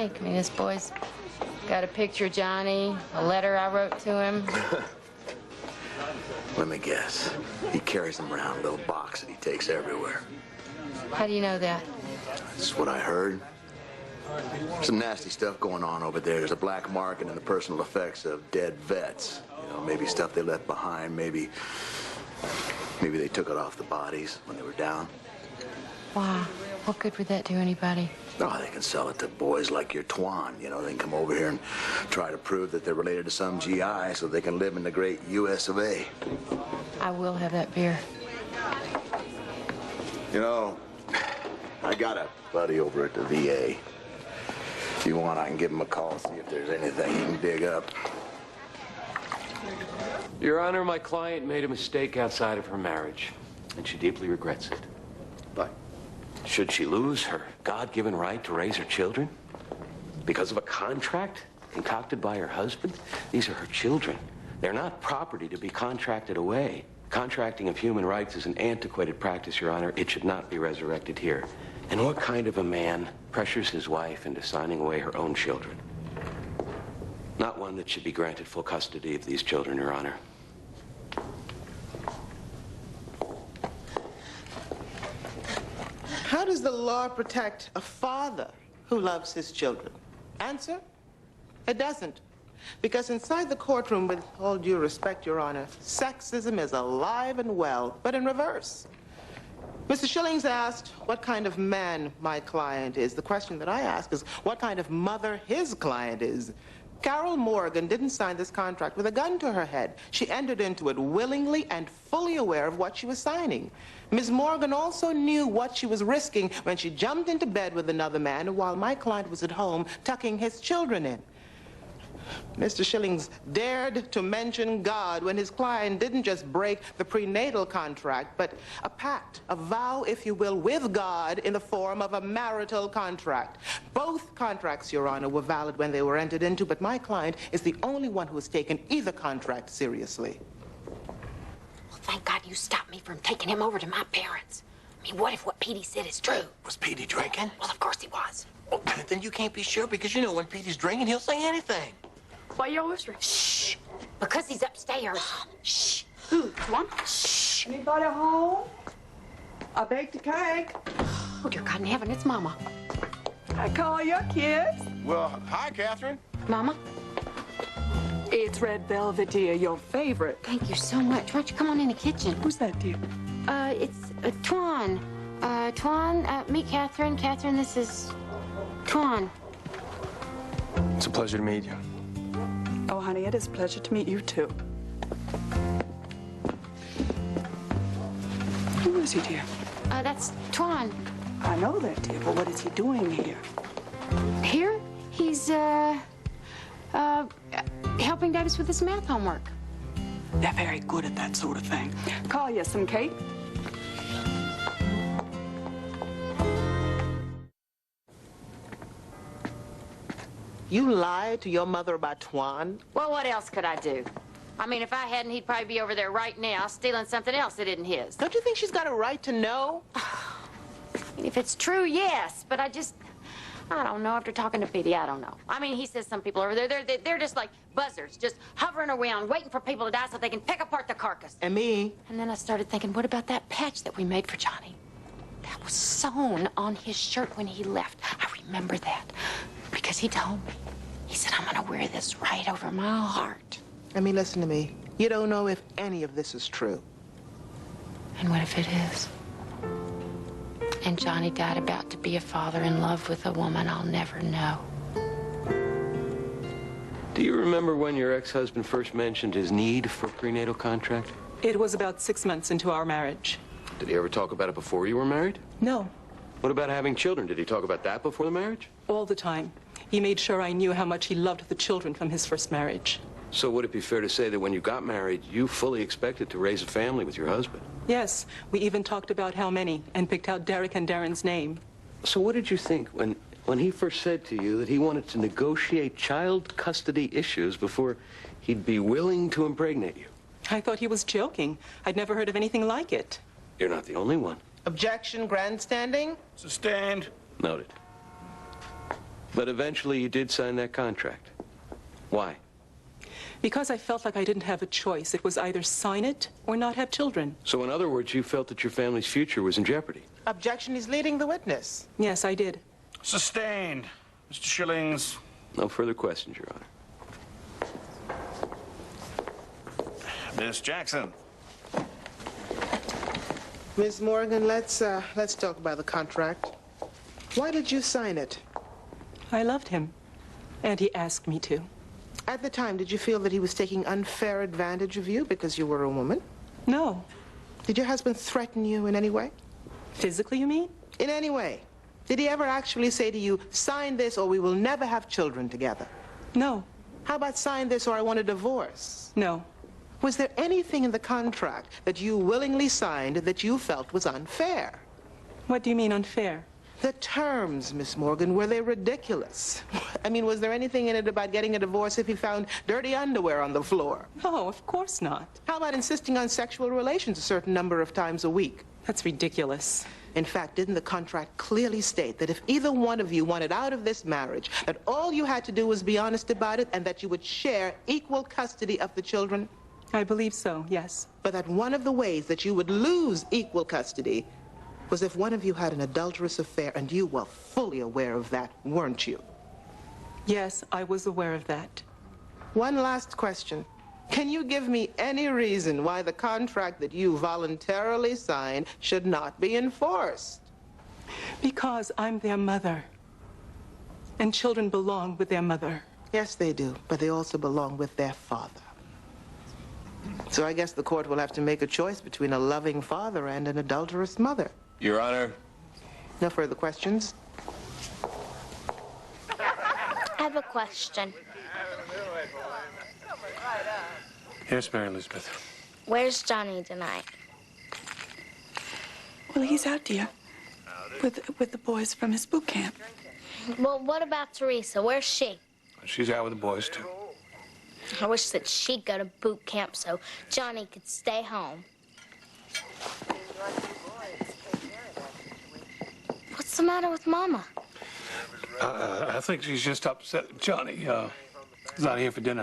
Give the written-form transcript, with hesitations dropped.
think? I mean, this boy's got a picture of Johnny, a letter I wrote to him. Let me guess. He carries them around in a little box that he takes everywhere. How do you know that? That's what I heard. Some nasty stuff going on over there. There's a black market and the personal effects of dead vets. You know, maybe stuff they left behind, maybe they took it off the bodies when they were down. Wow. What good would that do anybody? Oh, they can sell it to boys like your Tuan. You know, they can come over here and try to prove that they're related to some GI so they can live in the great US of A. I will have that beer. You know, I got a buddy over at the VA. If you want, I can give him a call, see if there's anything he can dig up. Your Honor, my client made a mistake outside of her marriage, and she deeply regrets it. But should she lose her God-given right to raise her children because of a contract concocted by her husband? These are her children. They're not property to be contracted away. Contracting of human rights is an antiquated practice, Your Honor. It should not be resurrected here. And what kind of a man pressures his wife into signing away her own children? Not one that should be granted full custody of these children, Your Honor. How does the law protect a father who loves his children? Answer, it doesn't. Because inside the courtroom, with all due respect, Your Honor, sexism is alive and well, but in reverse. Mr. Shillings asked what kind of man my client is. The question that I ask is what kind of mother his client is. Carol Morgan didn't sign this contract with a gun to her head. She entered into it willingly and fully aware of what she was signing. Ms. Morgan also knew what she was risking when she jumped into bed with another man while my client was at home tucking his children in. Mr. Shillings dared to mention God when his client didn't just break the prenatal contract, but a pact, a vow, if you will, with God in the form of a marital contract. Both contracts, Your Honor, were valid when they were entered into, but my client is the only one who has taken either contract seriously. Well, thank God you stopped me from taking him over to my parents. I mean, what if what Petey said is true? Was Petey drinking? Well, of course he was. Well, then you can't be sure because you know when Petey's drinking, he'll say anything. Why you're whispering? Shh. Because he's upstairs. Shh. Who? Tuan? Shh. Anybody home? I baked a cake. Oh, dear God in heaven, it's Mama. I call your kids. Well, hi, Catherine. Mama? It's red velvet, dear, your favorite. Thank you so much. Why don't you come on in the kitchen? Who's that, dear? It's Tuan. Tuan, meet Catherine. Catherine, this is Tuan. It's a pleasure to meet you. Oh, honey, it is a pleasure to meet you, too. Who is he, dear? That's Tuan. I know that, dear, but what is he doing here? Here? He's, helping Davis with his math homework. They're very good at that sort of thing. Call you some cake. You lied to your mother about Tuan? Well, what else could I do? I mean, if I hadn't, he'd probably be over there right now stealing something else that isn't his. Don't you think she's got a right to know? If it's true, yes, but I don't know. After talking to Petey, I don't know. I mean, he says some people over there, they're just like buzzards, just hovering around, waiting for people to die so they can pick apart the carcass. M.E. And then I started thinking, what about that patch that we made for Johnny? That was sewn on his shirt when he left. I remember that because he told me. He said, I'm going to wear this right over my heart. M.E., listen to me. You don't know if any of this is true. And what if it is? And Johnny died about to be a father in love with a woman I'll never know. Do you remember when your ex-husband first mentioned his need for a prenatal contract? It was about 6 months into our marriage. Did he ever talk about it before you were married? No, What about having children? Did he talk about that before the marriage? all the time. He made sure I knew how much he loved the children from his first marriage. So would it be fair to say that when you got married, you fully expected to raise a family with your husband? Yes, we even talked about how many and picked out Derek and Darren's name. So what did you think when he first said to you that he wanted to negotiate child custody issues before he'd be willing to impregnate you? I thought he was joking. I'd never heard of anything like it. You're not the only one. Objection, grandstanding? Sustained. Noted. But eventually you did sign that contract. Why? Because I felt like I didn't have a choice. It was either sign it or not have children. So in other words, you felt that your family's future was in jeopardy. Objection, he's leading the witness. Yes, I did. Sustained. Mr. Schillings. No further questions, Your Honor. Miss Jackson. Miss Morgan, let's talk about the contract. Why did you sign it? I loved him, and he asked me to. At the time, did you feel that he was taking unfair advantage of you because you were a woman? No. Did your husband threaten you in any way? Physically, you mean? In any way. Did he ever actually say to you, sign this or we will never have children together? No. How about sign this or I want a divorce? No. Was there anything in the contract that you willingly signed that you felt was unfair? What do you mean unfair? The terms, Miss Morgan, were they ridiculous? I mean, was there anything in it about getting a divorce if he found dirty underwear on the floor? No, of course not. How about insisting on sexual relations a certain number of times a week? That's ridiculous. In fact, didn't the contract clearly state that if either one of you wanted out of this marriage, that all you had to do was be honest about it and that you would share equal custody of the children? I believe so, yes. But that one of the ways that you would lose equal custody was if one of you had an adulterous affair, and you were fully aware of that, weren't you? Yes, I was aware of that. One last question. Can you give me any reason why the contract that you voluntarily signed should not be enforced? Because I'm their mother. And children belong with their mother. Yes, they do, but they also belong with their father. So I guess the court will have to make a choice between a loving father and an adulterous mother. Your Honor. No further questions? I have a question. Yes, Mary Elizabeth. Where's Johnny tonight? Well, he's out, dear, with the boys from his boot camp. Well, what about Teresa? Where's she? She's out with the boys, too. I wish that she'd go to boot camp so Johnny could stay home. What's the matter with Mama? I think she's just upset. Johnny, is not here for dinner.